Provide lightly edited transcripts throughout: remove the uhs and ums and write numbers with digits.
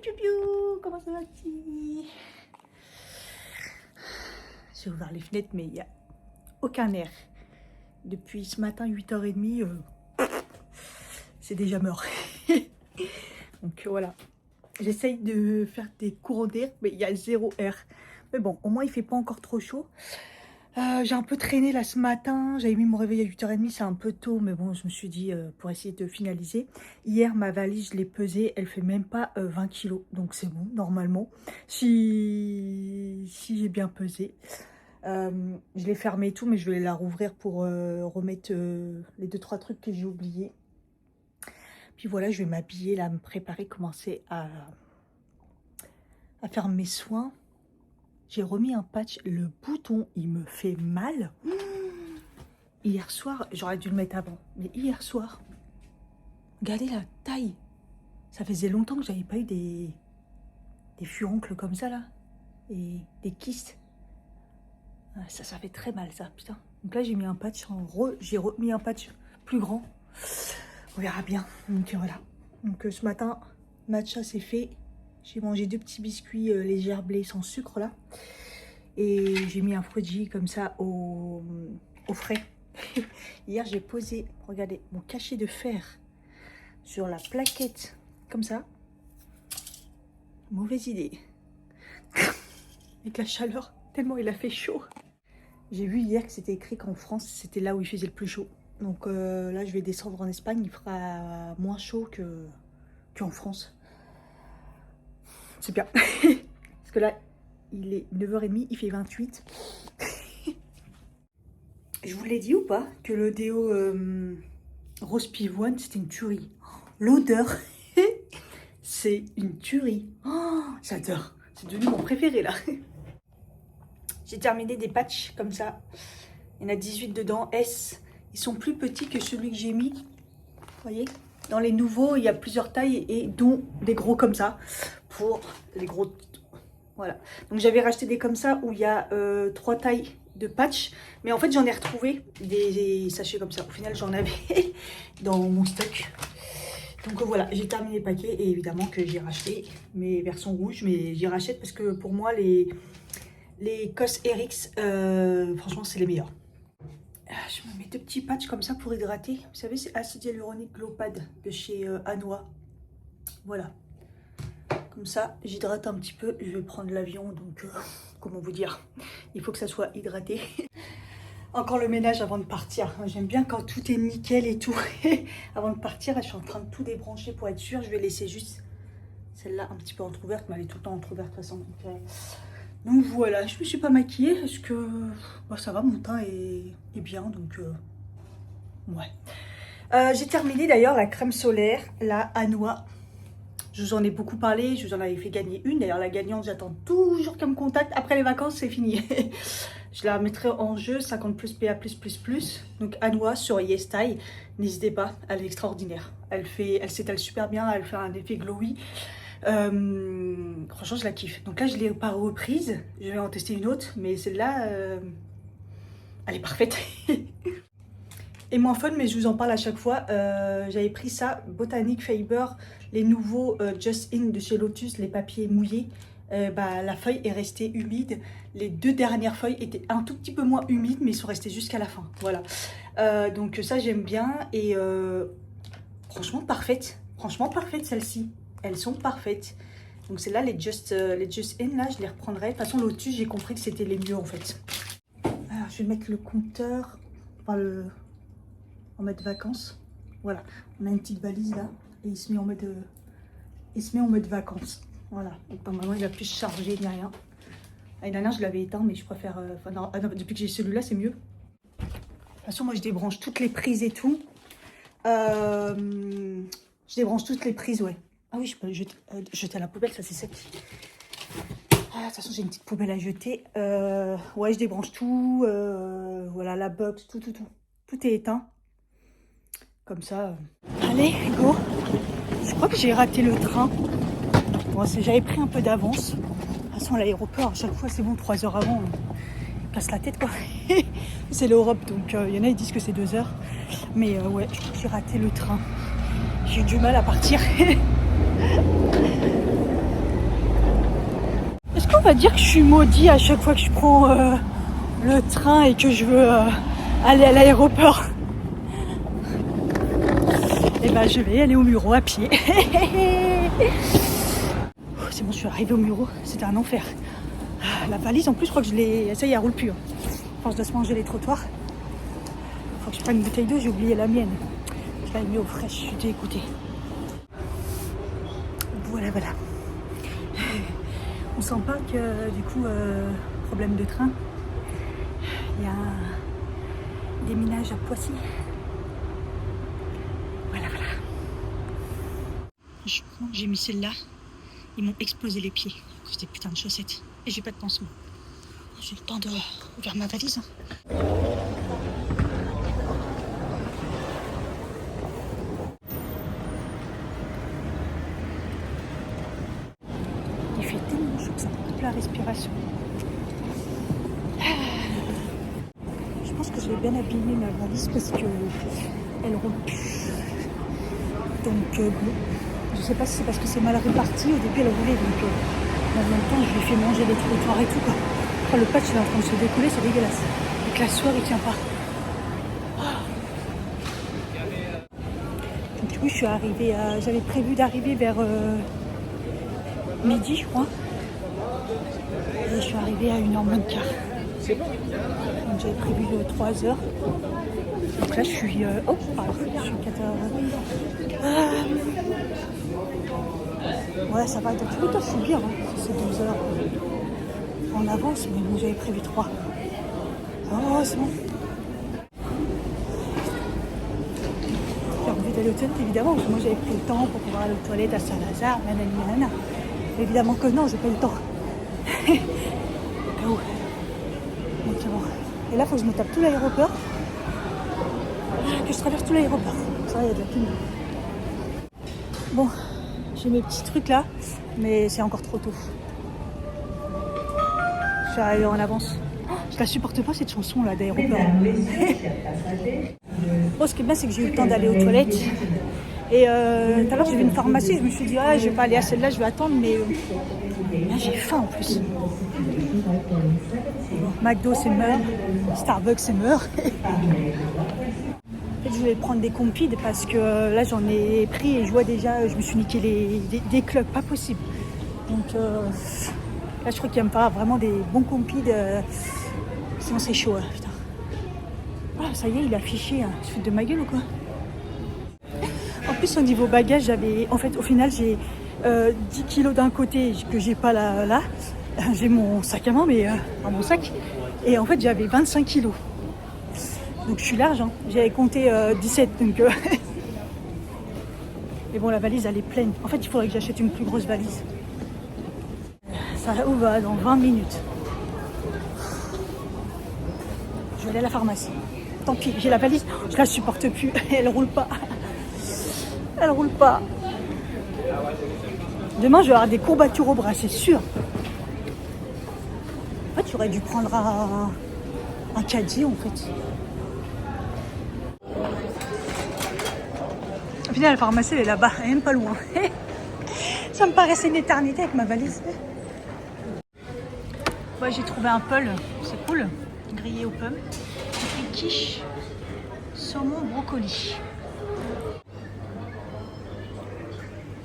piou piou, comment ça va-t-il? J'ai ouvert les fenêtres, mais il n'y a aucun air. Depuis ce matin, 8h30, c'est déjà mort. Donc voilà. J'essaye de faire des courants d'air, mais il y a zéro air. Mais bon, au moins, il ne fait pas encore trop chaud. J'ai un peu traîné là ce matin. J'avais mis mon réveil à 8h30, c'est un peu tôt. Mais bon, je me suis dit, pour essayer de finaliser. Hier, ma valise, je l'ai pesée. Elle fait même pas 20 kilos. Donc c'est bon, normalement. Si j'ai bien pesé. Je l'ai fermée et tout, mais je vais la rouvrir pour remettre les 2-3 trucs que j'ai oubliés. Puis voilà, je vais m'habiller là, me préparer, commencer à faire mes soins. J'ai remis un patch, le bouton, il me fait mal. Hier soir, j'aurais dû le mettre avant, mais hier soir, regardez la taille. Ça faisait longtemps que j'avais pas eu des furoncles comme ça là, et des kystes. Ça fait très mal ça, putain. Donc là, j'ai mis un patch j'ai remis un patch plus grand. On verra bien. Donc voilà. Donc ce matin, matcha c'est fait. J'ai mangé 2 petits biscuits légers blé sans sucre là. Et j'ai mis un fruit comme ça au frais. Hier j'ai posé, regardez, mon cachet de fer sur la plaquette comme ça. Mauvaise idée. Avec la chaleur, tellement il a fait chaud. J'ai vu hier que c'était écrit qu'en France, c'était là où il faisait le plus chaud. Donc là, je vais descendre en Espagne, il fera moins chaud qu'en France. C'est bien. Parce que là, il est 9h30, il fait 28. Je vous l'ai dit ou pas que le déo rose pivoine, c'était une tuerie. L'odeur, c'est une tuerie. Oh, j'adore. C'est devenu mon préféré là. J'ai terminé des patchs comme ça. Il y en a 18 dedans, S. Ils sont plus petits que celui que j'ai mis. Vous voyez? Dans les nouveaux, il y a plusieurs tailles et dont des gros comme ça. Pour les gros... Voilà. Donc j'avais racheté des comme ça où il y a 3 tailles de patch. Mais en fait, j'en ai retrouvé des sachets comme ça. Au final, j'en avais dans mon stock. Donc voilà, j'ai terminé le paquet. Et évidemment que j'ai racheté mes versions rouges. Mais j'y rachète parce que pour moi, les Cos RX, franchement, c'est les meilleurs. Je me mets 2 petits patchs comme ça pour hydrater. Vous savez, c'est acide hyaluronique Glow Pad de chez Anoa. Voilà. Comme ça, j'hydrate un petit peu. Je vais prendre l'avion, donc comment vous dire, il faut que ça soit hydraté. Encore le ménage avant de partir. J'aime bien quand tout est nickel et tout. Avant de partir, je suis en train de tout débrancher pour être sûre. Je vais laisser juste celle-là un petit peu entrouverte, mais elle est tout le temps entrouverte de toute façon. Donc voilà, je me suis pas maquillée parce que bah, ça va, mon teint est bien, donc ouais. J'ai terminé d'ailleurs la crème solaire, la Anoa. Je vous en ai beaucoup parlé, je vous en avais fait gagner une. D'ailleurs la gagnante, j'attends toujours qu'elle me contacte. Après les vacances, c'est fini. Je la mettrai en jeu, 50 plus PA+++. Donc Anoa sur YesStyle, n'hésitez pas, elle est extraordinaire. Elle s'étale super bien, elle fait un effet glowy. Franchement, je la kiffe. Donc là, je l'ai pas reprise. Je vais en tester une autre, mais celle-là, elle est parfaite. Et moins fun, mais je vous en parle à chaque fois. J'avais pris ça, Botanic Fiber, les nouveaux Just In de chez Lotus, les papiers mouillés. La feuille est restée humide. Les 2 dernières feuilles étaient un tout petit peu moins humides, mais ils sont restées jusqu'à la fin. Voilà. Donc ça, j'aime bien. Et franchement, parfaite. Franchement, parfaite celle-ci. Elles sont parfaites. Donc c'est là les Just In, là, je les reprendrai. De toute façon, Lotus, j'ai compris que c'était les mieux en fait. Alors, je vais mettre le compteur, enfin en mode vacances. Voilà, on a une petite valise là et il se met en mode vacances. Voilà, donc normalement il va plus se charger ni rien. L'année dernière je l'avais éteint, mais je préfère. Non, depuis que j'ai celui-là, c'est mieux. De toute façon, moi je débranche toutes les prises et tout. Je débranche toutes les prises, ouais. Ah oui, je peux jeter à la poubelle, ça c'est sec. Ah, de toute façon, j'ai une petite poubelle à jeter. Ouais, je débranche tout. Voilà, la box, tout. Tout est éteint. Comme ça. Allez, go. Je crois que j'ai raté le train. Bon, j'avais pris un peu d'avance. De toute façon, à l'aéroport, à chaque fois, c'est bon, 3 heures avant. On casse la tête, quoi. C'est l'Europe, donc il y en a, ils disent que c'est 2 heures. Mais ouais, je crois que j'ai raté le train. J'ai eu du mal à partir. va dire que je suis maudit à chaque fois que je prends le train et que je veux aller à l'aéroport. Et ben je vais aller au Muro à pied. C'est bon, je suis arrivée au Muro, c'était un enfer. La valise en plus, je crois que je l'ai... Ça y est, elle roule plus. Hein. Enfin, je dois se manger les trottoirs. Faut que je prenne une bouteille d'eau, j'ai oublié la mienne. Je l'avais mis au frais, je suis dégoûtée. Voilà. On sent pas que du coup, problème de train. Il y a un déminage à Poissy. Voilà. Franchement, j'ai mis celle-là. Ils m'ont explosé les pieds à cause des putains de chaussettes. Et j'ai pas de pansement. J'ai le temps de ouvrir ma valise. Il fait tellement chaud que ça coupe la respiration. Je pense que je vais bien abîmer ma valise parce que elle roule plus. Donc bon, je sais pas si c'est parce que c'est mal réparti. Au début elle roulait, donc en même temps je lui ai fait manger les trottoirs et tout quoi. Après, le patch il est en train de se décoller, c'est dégueulasse. Le classoir il tient pas. Donc du coup je suis arrivée à... J'avais prévu d'arriver vers midi je crois. Et je suis arrivée à 1h moins de quart. Donc j'avais prévu 3 heures. Donc là je suis... je suis 14... Ouais, ça va, dans tous les cas je suis bien. Hein. C'est 12 heures en avance, mais bon, j'avais prévu 3. Oh, c'est bon. J'ai envie d'aller aux toilettes, évidemment, parce que moi j'avais pris le temps pour pouvoir aller aux toilettes à Saint-Lazare, nanana. Évidemment que non, j'ai pas eu le temps. Donc c'est bon. Et là, il faut que je me tape tout l'aéroport. Que je traverse tout l'aéroport. Ça, il y a de la pluie. Bon, j'ai mes petits trucs là, mais c'est encore trop tôt. Je suis arrivée en avance. Je la supporte pas cette chanson là d'aéroport. Bon, ce qui est bien, c'est que j'ai eu le temps d'aller aux toilettes. Et tout à l'heure, j'ai vu une pharmacie. Je me suis dit, je vais pas aller à celle-là, je vais attendre, mais là, j'ai faim en plus. McDo, c'est mort. Starbucks, c'est mort. Je vais prendre des compides parce que là, j'en ai pris et je vois déjà, je me suis niqué des clubs, pas possible. Donc là, je crois qu'il va me falloir vraiment des bons compides. Sinon, c'est chaud. Putain. Ah, ça y est, il a affiché. Hein. Tu te fous de ma gueule ou quoi? En plus, au niveau bagage, j'avais... En fait, au final, j'ai 10 kilos d'un côté que j'ai pas là. J'ai mon sac à main, mais dans mon sac. Et en fait, j'avais 25 kilos. Donc, je suis large. Hein. J'avais compté 17. Donc, mais bon, la valise, elle est pleine. En fait, il faudrait que j'achète une plus grosse valise. Ça ouvre dans 20 minutes. Je vais aller à la pharmacie. Tant pis, j'ai la valise. Je la supporte plus. Elle roule pas. Elle roule pas. Demain, je vais avoir des courbatures au bras, c'est sûr. En fait, j'aurais dû prendre un caddie, en fait. Au final, la pharmacie, elle est là-bas, elle est même pas loin. Ça me paraissait une éternité avec ma valise. Ouais, j'ai trouvé un pull, c'est cool. Grillé aux pommes. Et quiche, saumon, brocoli.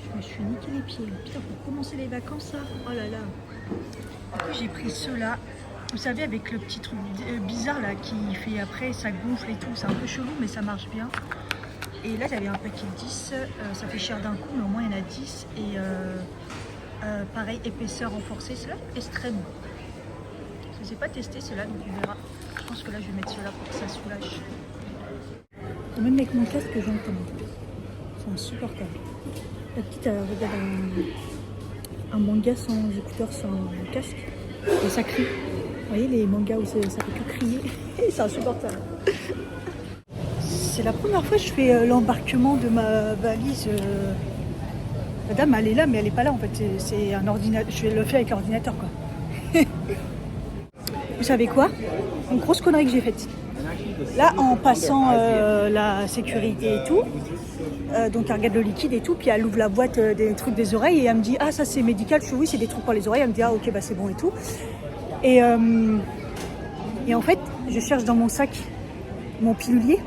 Je me suis niqué les pieds. Putain, pour commencer les vacances, là. Oh là là. Du coup, j'ai pris ceux-là. Vous savez, avec le petit truc bizarre là qui fait après, ça gonfle et tout. C'est un peu chelou, mais ça marche bien. Et là, j'avais un paquet de 10. Ça fait cher d'un coup, mais au moins il y en a 10. Et pareil, épaisseur renforcée. Ceux-là, extrême. Je ne les ai pas testés, ceux-là, donc on verra. Je pense que là, je vais mettre ceux-là pour que ça soulage. Et même avec mon casque, j'entends. C'est insupportable. La petite, elle regarde un manga sans écouteurs, sans casque. Et ça crie. Vous voyez les mangas où ça fait que crier. C'est insupportable. C'est la première fois que je fais l'embarquement de ma valise. La dame, elle est là, mais elle n'est pas là en fait. C'est un ordinateur. Je le fais avec l'ordinateur quoi. Vous savez quoi? Une grosse connerie que j'ai faite. là, en passant la sécurité et tout, donc elle regarde le liquide et tout, puis elle ouvre la boîte des trucs des oreilles et elle me dit ah ça c'est médical, je dis oui c'est des trucs pour les oreilles, elle me dit ah ok bah c'est bon et tout. Et en fait je cherche dans mon sac mon pilulier,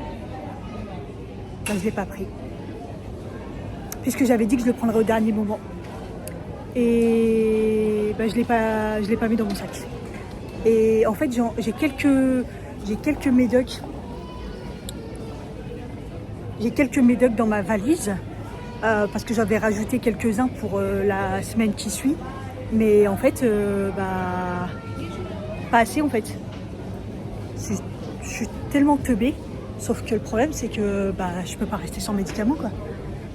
bah, je ne l'ai pas pris. Puisque j'avais dit que je le prendrais au dernier moment. Et bah, je l'ai pas mis dans mon sac. Et en fait j'ai quelques médocs. J'ai quelques médocs dans ma valise parce que j'avais rajouté quelques-uns pour la semaine qui suit. Mais en fait, bah, pas assez en fait. Je suis tellement teubée. Sauf que le problème, c'est que bah, je peux pas rester sans médicaments, quoi.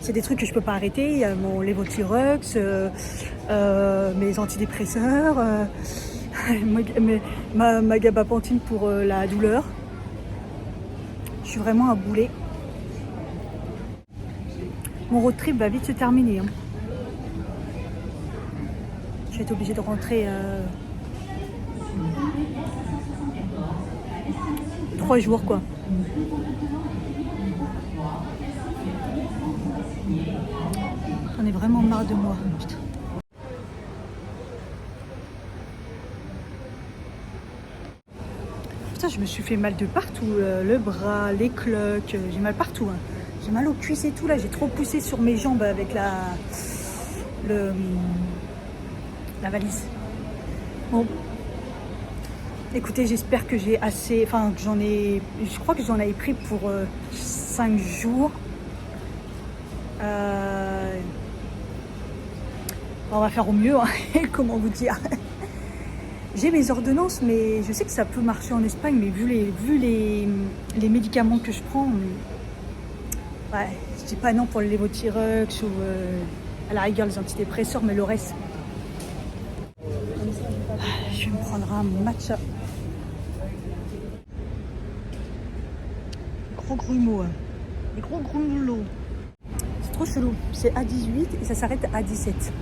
C'est des trucs que je peux pas arrêter. Il y a mon Levothyrox, mes antidépresseurs, ma gabapentine pour la douleur. Je suis vraiment à boulet. Mon road trip va vite se terminer. Hein. Je vais être obligée de rentrer 3 jours, quoi. J'en ai vraiment marre de moi. Putain. Putain, je me suis fait mal de partout. Le bras, les cloques, j'ai mal partout. Hein. J'ai mal aux cuisses et tout. Là, j'ai trop poussé sur mes jambes avec la valise. Bon. Écoutez, j'espère que j'ai assez... Enfin, que j'en ai... Je crois que j'en avais pris pour 5 jours. On va faire au mieux, hein. Comment vous dire. J'ai mes ordonnances, mais je sais que ça peut marcher en Espagne, mais vu les médicaments que je prends, ouais, je dis pas non pour le Levothyrox ou à la rigueur les antidépresseurs, mais le reste, je vais me prendre un matcha. Gros grumeaux, hein. Les gros grumeaux. C'est trop chelou. C'est à 18 et ça s'arrête à 17.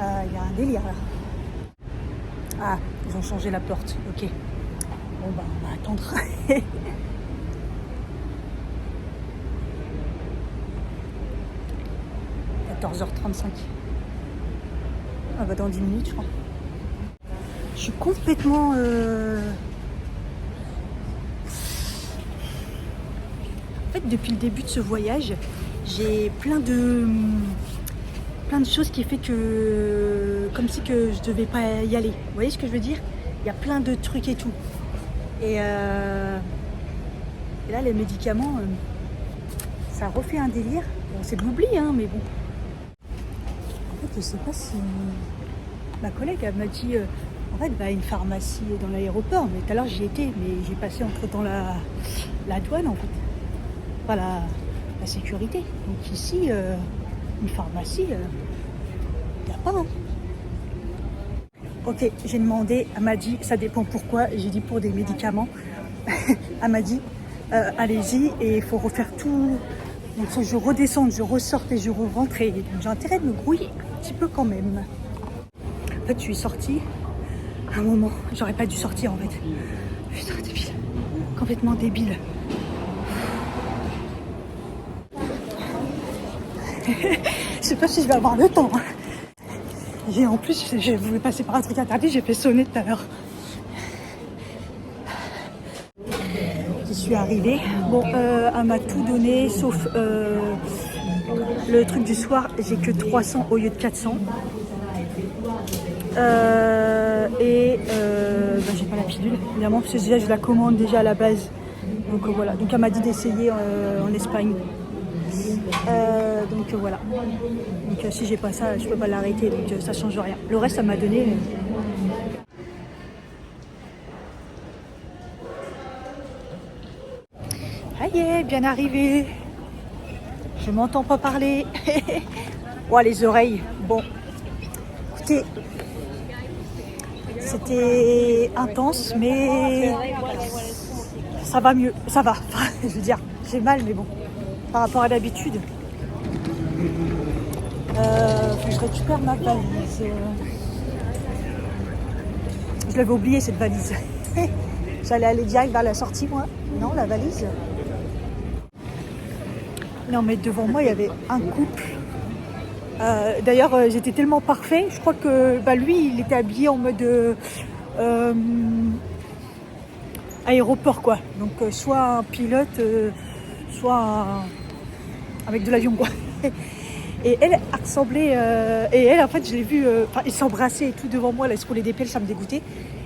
Il y a un délire là. Ah, ils ont changé la porte. Ok. Bon bah on va attendre. 14h35. Ah bah dans 10 minutes je crois. Je suis complètement... En fait depuis le début de ce voyage, j'ai plein de choses qui fait que... Comme si que je devais pas y aller. Vous voyez ce que je veux dire? Il y a plein de trucs et tout. Et là les médicaments, ça refait un délire. Bon, c'est de l'oubli hein, mais bon. En fait je sais pas si... Ma collègue elle m'a dit... En fait, bah, une pharmacie dans l'aéroport, mais tout à l'heure j'y étais, mais j'ai passé entre-temps la douane en fait, pas la sécurité. Donc ici, une pharmacie, il n'y a pas. Hein. Ok, j'ai demandé, elle m'a dit, ça dépend pourquoi, j'ai dit pour des médicaments. Elle m'a dit, allez-y et il faut refaire tout. Donc il faut que je redescende, je ressorte et je rentre. Et j'ai intérêt de me grouiller un petit peu quand même. En fait, je suis sortie. À un moment, j'aurais pas dû sortir en fait. Putain, débile. Complètement débile. Je sais pas si je vais avoir le temps. En plus, je voulais passer par un truc interdit, j'ai fait sonner tout à l'heure. Je suis arrivée. Bon, elle m'a tout donné, sauf le truc du soir, j'ai que 300 au lieu de 400. Bah, j'ai pas la pilule évidemment parce que déjà je la commande déjà à la base donc voilà, donc elle m'a dit d'essayer en Espagne donc voilà, donc si j'ai pas ça je peux pas l'arrêter donc ça change rien, le reste ça m'a donné Aïe, bien arrivé. Je m'entends pas parler. Oh les oreilles, bon écoutez, c'était intense, mais ça va mieux, ça va. Je veux dire, j'ai mal, mais bon, par rapport à d'habitude. Faut que je récupère ma valise. Je l'avais oublié cette valise. J'allais aller direct vers la sortie, moi. Non, la valise. Non, mais devant moi, il y avait un couple. D'ailleurs, j'étais tellement parfait. Je crois que lui, il était habillé en mode aéroport, quoi. Donc, soit un pilote, soit avec de l'avion, quoi. Et elle a ressemblé. Et elle, en fait, je l'ai vue. Ils s'embrassaient et tout devant moi. Là, se coller des pelles, ça me dégoûtait.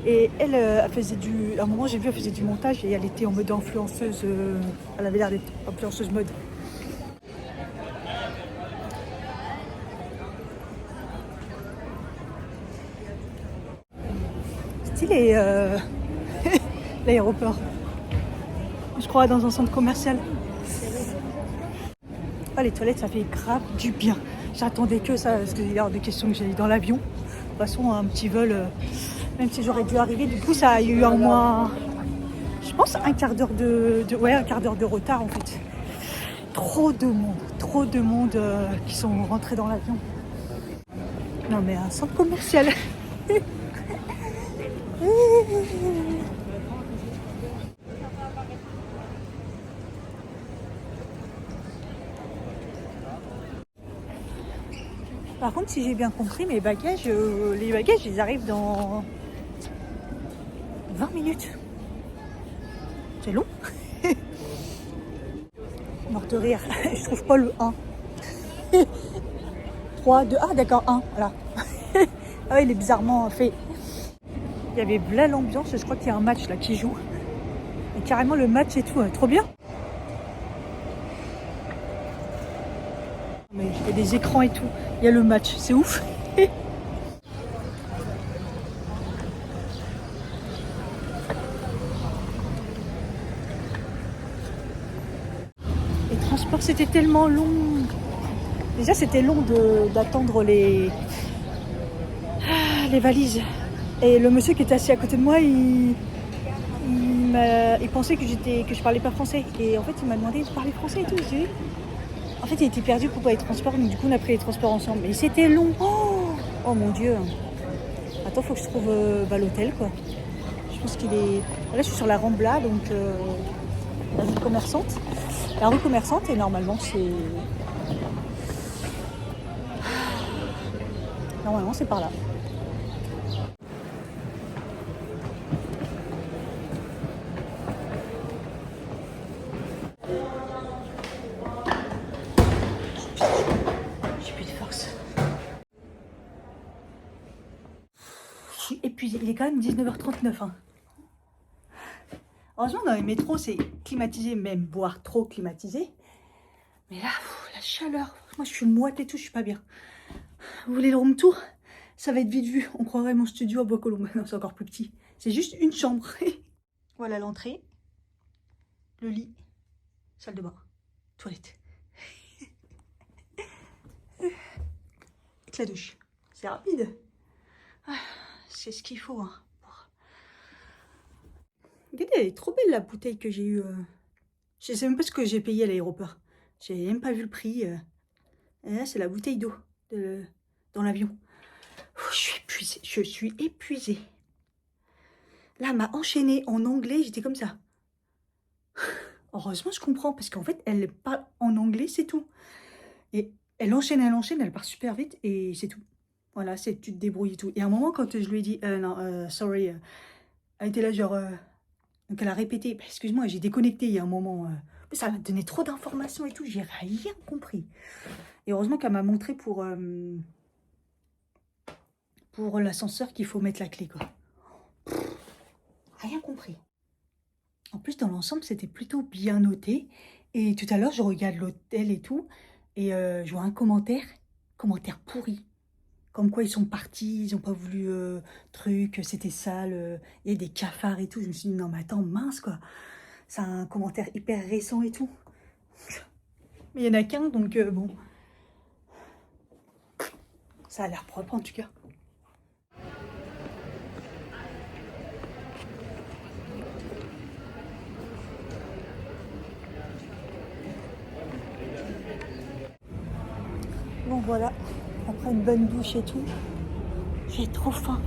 Et elle, elle faisait du. À un moment, j'ai vu, elle faisait du montage et elle était en mode influenceuse. Elle avait l'air d'être influenceuse mode. Stylé, l'aéroport. Je crois dans un centre commercial. Ah, les toilettes, ça fait grave du bien. J'attendais que ça, parce qu'il y a hors de question que j'aille dans l'avion. De toute façon, un petit vol, même si j'aurais dû arriver, du coup, ça a eu au moins, je pense, un quart d'heure un quart d'heure de retard, en fait. Trop de monde qui sont rentrés dans l'avion. Non, mais un centre commercial. Par contre, si j'ai bien compris, mes bagages, les bagages, ils arrivent dans 20 minutes. C'est long. Mort de rire. Je trouve pas le 1. 3, 2, ah d'accord, 1. Voilà. Ah ouais, il est bizarrement fait. Il y avait là l'ambiance, je crois qu'il y a un match là qui joue. Et carrément le match et tout, trop bien. Mais il y a des écrans et tout. Il y a le match, c'est ouf. Les transports, c'était tellement long. Déjà, c'était long d'attendre les valises. Et le monsieur qui était assis à côté de moi, il pensait que je parlais pas français. Et en fait, il m'a demandé de parler français et tout. J'ai dit, en fait, il était perdu pour les transports, donc du coup, on a pris les transports ensemble. Mais c'était long. Oh mon Dieu. Attends, faut que je trouve l'hôtel, quoi. Je pense qu'il est... Là, je suis sur la Rambla, donc la rue commerçante. La rue commerçante, et normalement, c'est... Normalement, c'est par là. Je suis épuisée. Il est quand même 19h39. Hein. Heureusement, dans les métros, c'est climatisé, même boire trop climatisé. Mais là, la chaleur. Moi, je suis moite et tout, je suis pas bien. Vous voulez le room tour? Ça va être vite vu. On croirait mon studio à Bois-Colombes. Non, c'est encore plus petit. C'est juste une chambre. Voilà l'entrée. Le lit. Salle de bain. Toilette. Et la douche. C'est rapide. C'est ce qu'il faut. Hein. Regardez, elle est trop belle la bouteille que j'ai eue. Je sais même pas ce que j'ai payé à l'aéroport. J'ai même pas vu le prix. Et là, c'est la bouteille d'eau dans l'avion. Je suis épuisée. Je suis épuisée. Là, elle m'a enchaînée en anglais. J'étais comme ça. Heureusement, je comprends. Parce qu'en fait, elle parle en anglais, c'est tout. Et elle enchaîne, elle part super vite. Et c'est tout. Voilà, tu te débrouilles et tout. Et à un moment, quand je lui ai dit, non, sorry, elle était là genre... donc elle a répété, bah, excuse-moi, j'ai déconnecté il y a un moment. Ça m'a donné trop d'informations et tout, j'ai rien compris. Et heureusement qu'elle m'a montré pour l'ascenseur qu'il faut mettre la clé, quoi. Rien compris. En plus, dans l'ensemble, c'était plutôt bien noté. Et tout à l'heure, je regarde l'hôtel et tout, et je vois un commentaire pourri. Comme quoi ils sont partis, ils n'ont pas voulu truc, c'était sale, il y a des cafards et tout. Je me suis dit, non mais attends, mince quoi. C'est un commentaire hyper récent et tout. Mais il n'y en a qu'un, donc bon. Ça a l'air propre en tout cas. Bon voilà. Après une bonne douche et tout, j'ai trop faim.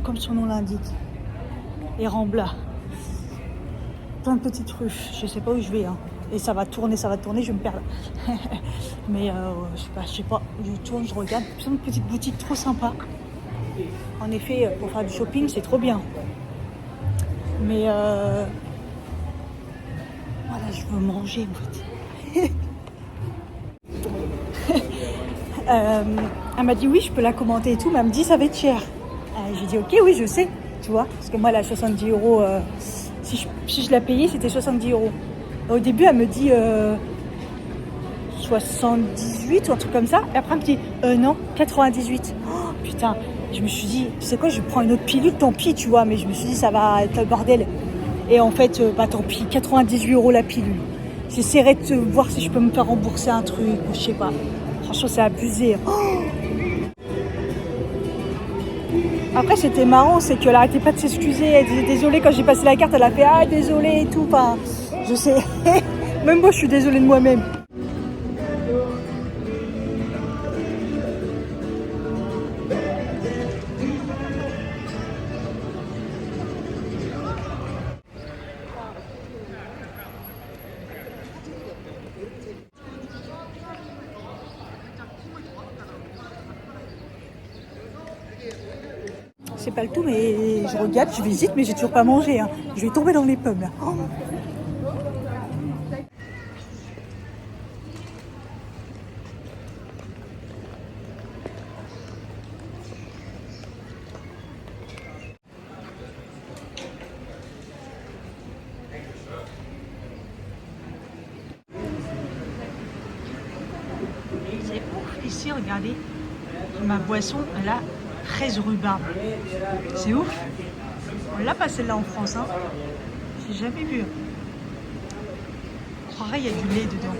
comme son nom l'indique. Et Rambla. Plein de petites rues. Je sais pas où je vais. Hein. Et ça va tourner, je vais me perdre. Mais je sais pas. Je tourne, je regarde. Plein de petites boutiques trop sympas. En effet, pour faire du shopping, c'est trop bien. Mais voilà, je veux manger en fait. Elle m'a dit oui, je peux la commenter et tout, mais elle me dit ça va être cher. J'ai dit ok, oui, je sais, tu vois. Parce que moi, elle a 70 euros. Si je la payais, c'était 70 euros. Au début, elle me dit 78 ou un truc comme ça. Et après, elle me dit non, 98. Oh, putain, je me suis dit, tu sais quoi, je prends une autre pilule, tant pis, tu vois. Mais je me suis dit, ça va être le bordel. Et en fait, bah tant pis, 98 euros la pilule. J'essaierai de voir si je peux me faire rembourser un truc ou je sais pas. Franchement, c'est abusé. Oh. Après, c'était marrant, c'est qu'elle arrêtait pas de s'excuser. Elle disait désolée quand j'ai passé la carte, elle a fait ah désolée et tout. Enfin, je sais. Même moi, je suis désolée de moi-même. C'est pas le tout, mais je regarde, je visite, mais j'ai toujours pas mangé. Hein. Je vais tomber dans les pommes là. Oh. C'est ouf. Ici, regardez, ma boisson, elle a 13 rhubarbe. C'est ouf. On l'a pas celle-là en France. Hein. J'ai jamais vu. Je croirais qu'il y a du lait dedans.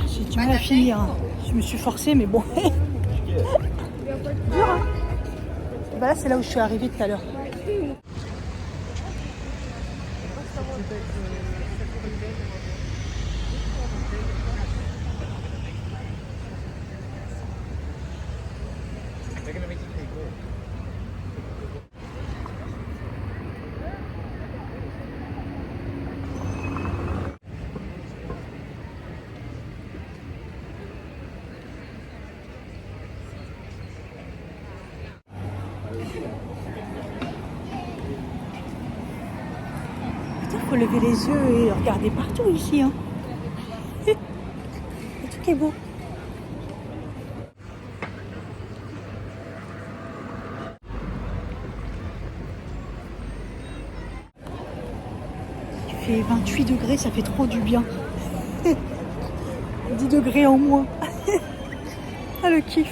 J'ai du mal à finir. Hein. Je me suis forcée, mais bon. Dur, hein. Bah là, c'est là où je suis arrivée tout à l'heure. Putain, faut lever les yeux et regarder partout ici. Hein. Le truc est beau. Il fait 28 degrés, ça fait trop du bien. 10 degrés en moins. Ah le kiff.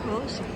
Oh, c'est beau.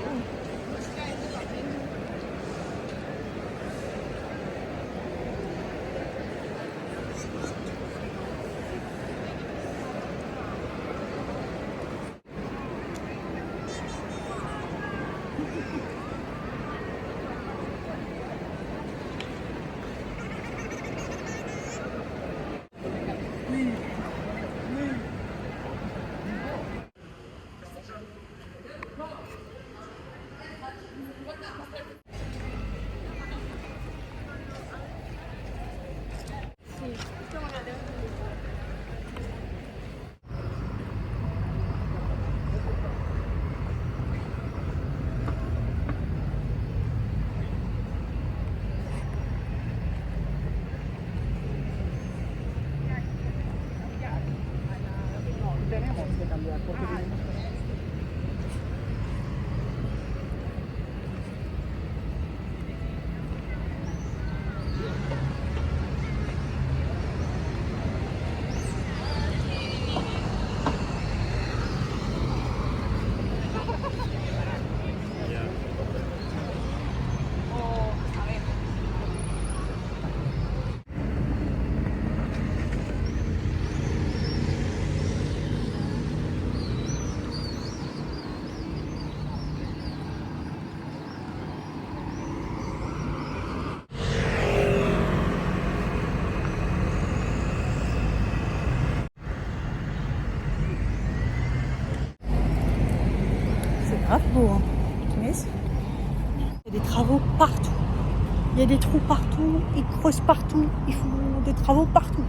Il y a des trous partout, ils creusent partout, ils font des travaux partout.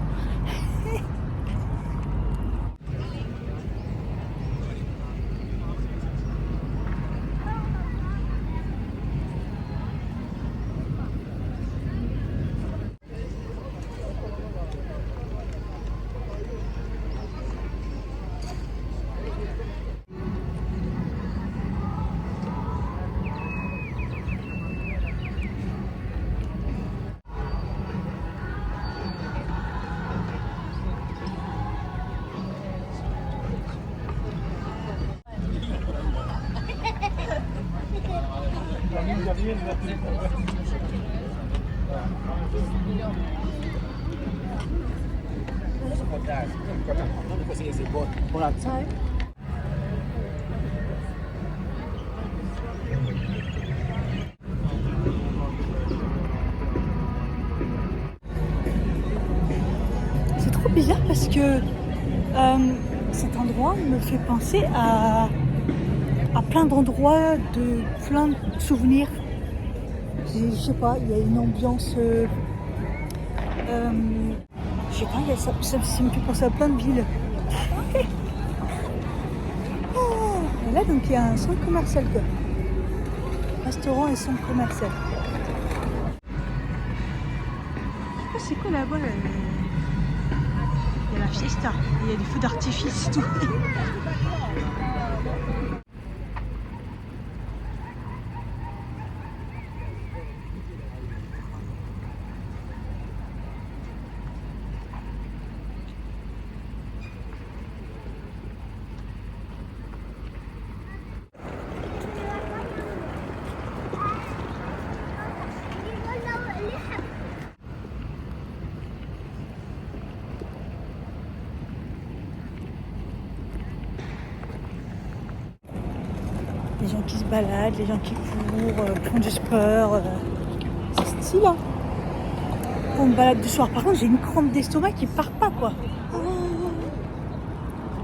C'est trop bizarre parce que cet endroit me fait penser à plein d'endroits, de plein de souvenirs. Je sais pas, il y a une ambiance. Je sais pas, ça me fait penser à plein de villes. Et là, donc, il y a un centre commercial, quoi. Restaurant et centre commercial. Je sais pas, c'est quoi là-bas là, il y a la fiesta, il y a des feux d'artifice et tout. Les gens qui se baladent, les gens qui courent, font du sport. C'est stylé, hein. Pour une balade du soir. Par contre, j'ai une crampe d'estomac qui part pas, quoi.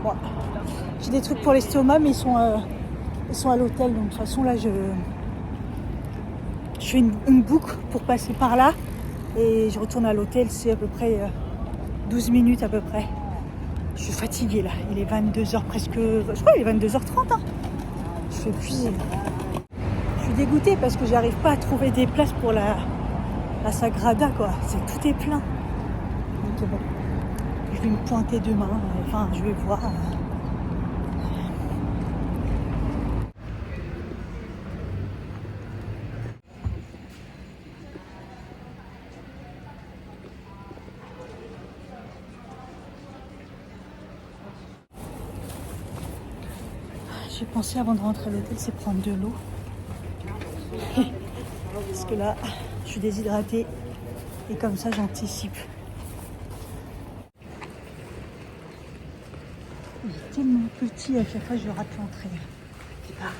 Bon. J'ai des trucs pour l'estomac, mais ils sont à l'hôtel. Donc, de toute façon, là, je fais une boucle pour passer par là. Et je retourne à l'hôtel. C'est à peu près 12 minutes, à peu près. Je suis fatiguée, là. Il est 22h presque... Je crois qu'il est 22h30, hein. Je suis épuisée. Je suis dégoûtée parce que j'arrive pas à trouver des places pour la Sagrada, quoi. Tout est plein. Donc bon, je vais me pointer demain. Enfin, je vais voir. J'ai pensé avant de rentrer à l'hôtel, c'est prendre de l'eau. Parce que là, je suis déshydratée. Et comme ça, j'anticipe. Il est tellement petit, à chaque fois, je rate l'entrée. C'est pas...